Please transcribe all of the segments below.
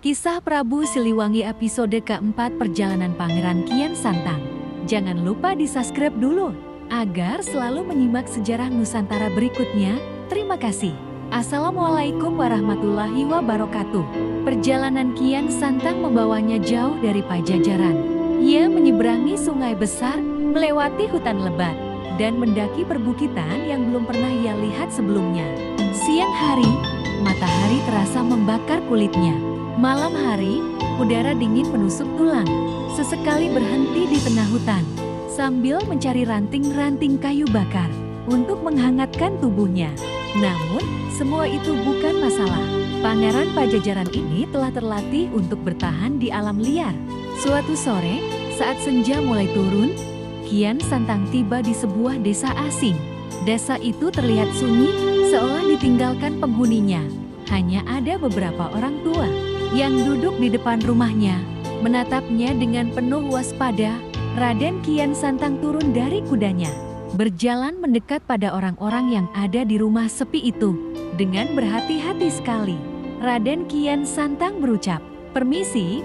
Kisah Prabu Siliwangi episode keempat Perjalanan Pangeran Kian Santang. Jangan lupa di-subscribe dulu, agar selalu menyimak sejarah Nusantara berikutnya. Terima kasih. Assalamualaikum warahmatullahi wabarakatuh. Perjalanan Kian Santang membawanya jauh dari Pajajaran. Ia menyeberangi sungai besar, melewati hutan lebat, dan mendaki perbukitan yang belum pernah ia lihat sebelumnya. Siang hari, matahari terasa membakar kulitnya. Malam hari, udara dingin menusuk tulang. Sesekali berhenti di tengah hutan, sambil mencari ranting-ranting kayu bakar untuk menghangatkan tubuhnya. Namun, semua itu bukan masalah. Pangeran Pajajaran ini telah terlatih untuk bertahan di alam liar. Suatu sore, saat senja mulai turun, Kian Santang tiba di sebuah desa asing. Desa itu terlihat sunyi, seolah ditinggalkan penghuninya. Hanya ada beberapa orang tua yang duduk di depan rumahnya, menatapnya dengan penuh waspada. Raden Kian Santang turun dari kudanya, berjalan mendekat pada orang-orang yang ada di rumah sepi itu. Dengan berhati-hati sekali, Raden Kian Santang berucap, "Permisi,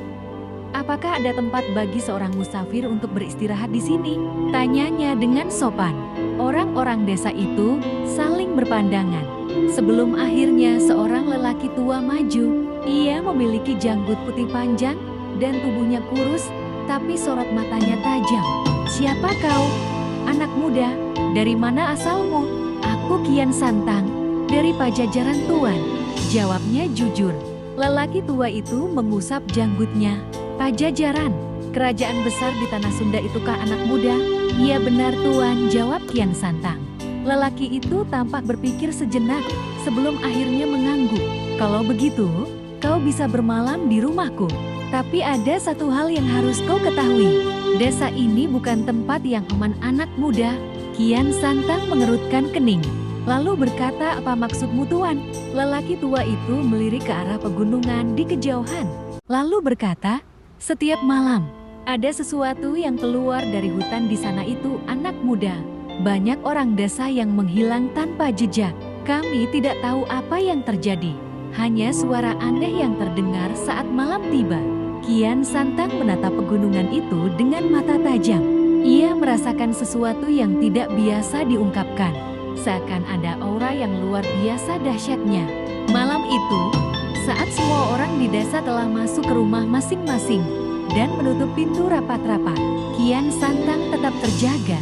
apakah ada tempat bagi seorang musafir untuk beristirahat di sini?" Tanyanya dengan sopan. Orang-orang desa itu saling berpandangan, sebelum akhirnya seorang lelaki tua maju. Ia memiliki janggut putih panjang dan tubuhnya kurus, tapi sorot matanya tajam. "Siapa kau, anak muda? Dari mana asalmu?" "Aku Kian Santang, dari Pajajaran Tuan," jawabnya jujur. Lelaki tua itu mengusap janggutnya. "Pajajaran, kerajaan besar di tanah Sunda itukah anak muda?" "Iya benar Tuan," jawab Kian Santang. Lelaki itu tampak berpikir sejenak, sebelum akhirnya mengangguk. "Kalau begitu, kau bisa bermalam di rumahku. Tapi ada satu hal yang harus kau ketahui. Desa ini bukan tempat yang aman anak muda." Kian Santang mengerutkan kening, lalu berkata, "Apa maksudmu Tuan?" Lelaki tua itu melirik ke arah pegunungan di kejauhan, lalu berkata, "Setiap malam, ada sesuatu yang keluar dari hutan di sana itu anak muda. Banyak orang desa yang menghilang tanpa jejak. Kami tidak tahu apa yang terjadi. Hanya suara aneh yang terdengar saat malam tiba." Kian Santang menatap pegunungan itu dengan mata tajam. Ia merasakan sesuatu yang tidak biasa diungkapkan. Seakan ada aura yang luar biasa dahsyatnya. Malam itu, saat semua orang di desa telah masuk ke rumah masing-masing dan menutup pintu rapat-rapat, Kian Santang tetap terjaga.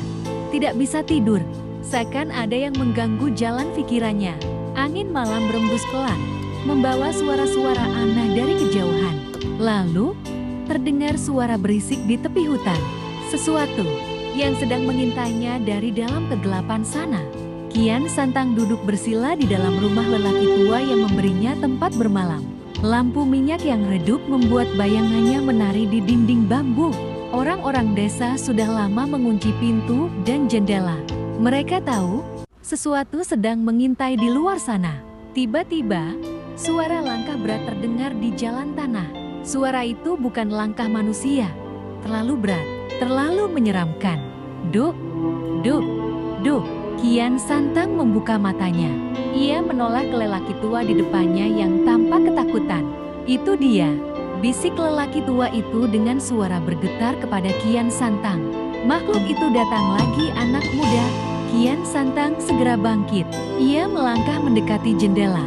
Tidak bisa tidur, seakan ada yang mengganggu jalan pikirannya. Angin malam berembus pelan, membawa suara-suara aneh dari kejauhan. Lalu, terdengar suara berisik di tepi hutan. Sesuatu yang sedang mengintainya dari dalam kegelapan sana. Kian Santang duduk bersila di dalam rumah lelaki tua yang memberinya tempat bermalam. Lampu minyak yang redup membuat bayangannya menari di dinding bambu. Orang-orang desa sudah lama mengunci pintu dan jendela. Mereka tahu sesuatu sedang mengintai di luar sana. Tiba-tiba, suara langkah berat terdengar di jalan tanah. Suara itu bukan langkah manusia. Terlalu berat, terlalu menyeramkan. "Duk, duk, duk." Kian Santang membuka matanya. Ia menoleh ke lelaki tua di depannya yang tampak ketakutan. "Itu dia," bisik lelaki tua itu dengan suara bergetar kepada Kian Santang. "Makhluk itu datang lagi anak muda." Kian Santang segera bangkit. Ia melangkah mendekati jendela,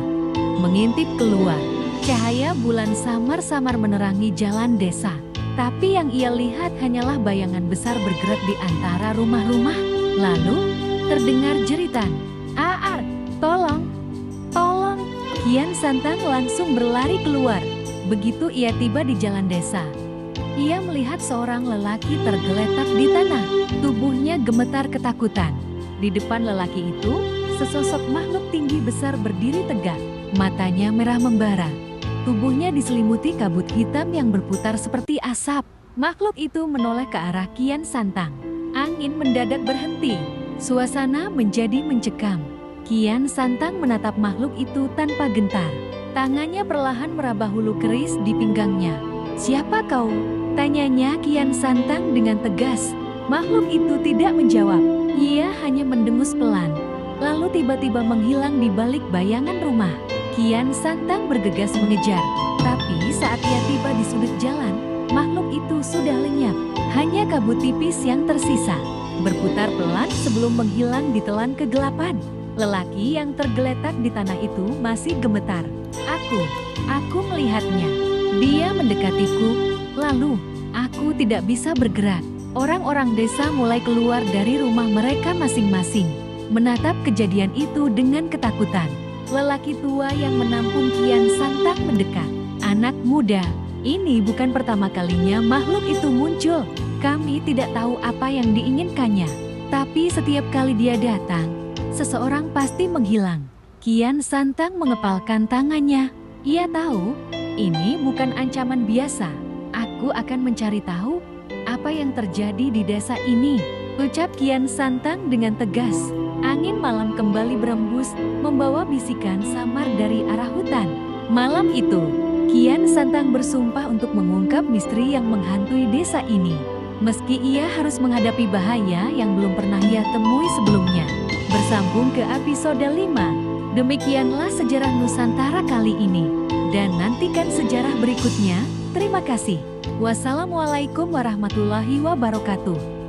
mengintip keluar. Cahaya bulan samar-samar menerangi jalan desa. Tapi yang ia lihat hanyalah bayangan besar bergerak di antara rumah-rumah. Lalu, terdengar jeritan, "Aar, tolong, tolong!" Kian Santang langsung berlari keluar. Begitu ia tiba di jalan desa, ia melihat seorang lelaki tergeletak di tanah. Tubuhnya gemetar ketakutan. Di depan lelaki itu, sesosok makhluk tinggi besar berdiri tegak. Matanya merah membara. Tubuhnya diselimuti kabut hitam yang berputar seperti asap. Makhluk itu menoleh ke arah Kian Santang. Angin mendadak berhenti. Suasana menjadi mencekam. Kian Santang menatap makhluk itu tanpa gentar. Tangannya perlahan meraba hulu keris di pinggangnya. "Siapa kau?" tanyanya Kian Santang dengan tegas. Makhluk itu tidak menjawab. Ia hanya mendengus pelan, lalu tiba-tiba menghilang di balik bayangan rumah. Kian Santang bergegas mengejar, tapi saat ia tiba di sudut jalan, makhluk itu sudah lenyap. Hanya kabut tipis yang tersisa, berputar pelan sebelum menghilang di telan kegelapan. Lelaki yang tergeletak di tanah itu masih gemetar. Aku melihatnya. Dia mendekatiku, lalu aku tidak bisa bergerak. Orang-orang desa mulai keluar dari rumah mereka masing-masing, menatap kejadian itu dengan ketakutan. Lelaki tua yang menampung Kian Santang mendekat. Anak muda, ini bukan pertama kalinya makhluk itu muncul. Kami tidak tahu apa yang diinginkannya. Tapi setiap kali dia datang, seseorang pasti menghilang. Kian Santang mengepalkan tangannya. Ia tahu, ini bukan ancaman biasa. Aku akan mencari tahu apa yang terjadi di desa ini, ucap Kian Santang dengan tegas. Angin malam kembali berembus, membawa bisikan samar dari arah hutan. Malam itu, Kian Santang bersumpah untuk mengungkap misteri yang menghantui desa ini. Meski ia harus menghadapi bahaya yang belum pernah ia temui sebelumnya. Bersambung ke episode 5. Demikianlah sejarah Nusantara kali ini. Dan nantikan sejarah berikutnya. Terima kasih. Wassalamualaikum warahmatullahi wabarakatuh.